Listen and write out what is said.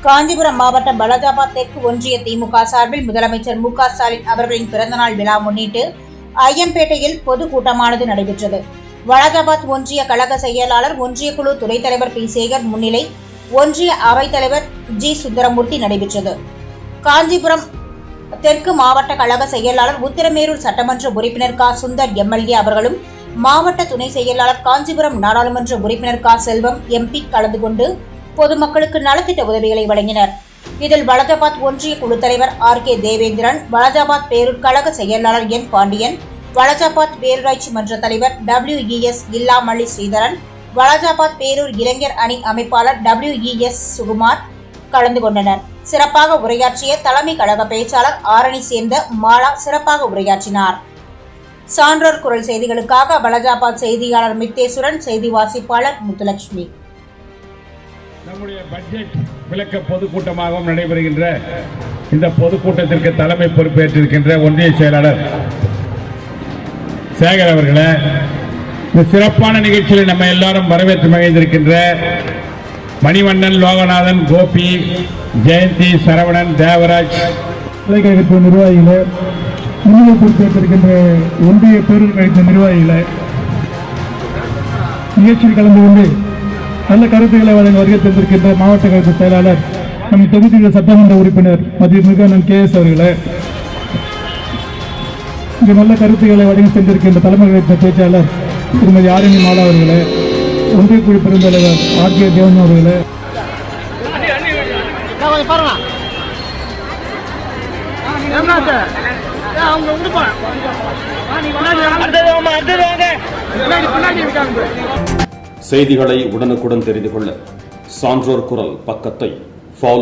காஞ்சிபுரம் மாவட்டம் பலஜாபாத் தெற்கு ஒன்றிய திமுக சார்பில் முதலமைச்சர் மு.க. ஸ்டாலின் அவர்களின் பிறந்தநாள் விழா முன்னிட்டு ஐயம்பேட்டையில் பொதுக்கூட்டமானது நடைபெற்றது. பலஜாபாத் ஒன்றிய கழக செயலாளர், ஒன்றிய குழு துணைத் தலைவர் பி. சேகர் முன்னிலை, ஒன்றிய அவைத்தலைவர் ஜி. சுந்தரமூர்த்தி நடைபெற்றது. காஞ்சிபுரம் தெற்கு மாவட்ட கழக செயலாளர், உத்திரமேரூர் சட்டமன்ற உறுப்பினர் க. சுந்தர் எம்எல்ஏ அவர்களும், மாவட்ட துணை செயலாளர், காஞ்சிபுரம் நாடாளுமன்ற உறுப்பினர் க. செல்வம் எம்பி கலந்து கொண்டு பொதுமக்களுக்கு நலத்திட்ட உதவிகளை வழங்கினர். இதில் பலஜாபாத் ஒன்றிய குழு தலைவர் ஆர்.கே. தேவேந்திரன், பலஜாபாத் பேரூர் கழக செயலாளர் என். பாண்டியன், பலஜாபாத் பேரூராட்சி மன்ற தலைவர் WES இல்லாமல்லி ஸ்ரீதரன், பலஜாபாத் பேரூர் இளைஞர் அணி அமைப்பாளர் WES சுகுமார் கலந்து கொண்டனர். சிறப்பாக உரையாற்றிய தலைமை கழக பேச்சாளர் ஆரணி சேர்ந்த மாலா சிறப்பாக உரையாற்றினார். சான்றோர் குரல் செய்திகளுக்காக பலஜாபாத் செய்தியாளர் மித்தேசுரன், செய்தி வாசிப்பாளர் முத்துலட்சுமி. நம்முடைய பட்ஜெட் விளக்க பொதுக்கூட்டமாகவும் நடைபெறுகின்ற இந்த பொதுக்கூட்டத்திற்கு தலைமை பொறுப்பேற்றிருக்கின்ற ஒன்றிய செயலாளர் சேகர் அவர்களே, இந்த சிறப்பான நிகழ்ச்சியில் நம்ம எல்லாரும் வரவேற்று மகிழ்ந்திருக்கின்ற மணிவண்ணன், லோகநாதன், கோபி, ஜெயந்தி, சரவணன், தேவராஜ் கழக நிர்வாகிகளே, முன்னிலை பொறுப்பேற்றிருக்கின்ற ஒன்றிய பேரூர் கழக நிர்வாகிகளே, நிகழ்ச்சியில் கலந்து கொண்டு நல்ல கருத்துக்களை வழங்க வருகை தந்திருக்கின்ற மாவட்ட கழக செயலாளர், நம் தொகுதியில் சட்டமன்ற உறுப்பினர் மதிப்புமிகு அண்ணன் KS அவர்களே, இங்கு நல்ல கருத்துக்களை வழங்கி சென்றிருக்கின்ற தலைமை கழக பேச்சாளர் திருமதி ஆரணி மாலா அவர்களே, ஒன்றிய குழு பெருந்தலைவர் ஆர்.கே. தேவன் அவர்களே, செய்திகளை உடனுக்குடன் தெரிந்து கொள்ள சான்றோர் குரல் பக்கத்தை ஃபாலோ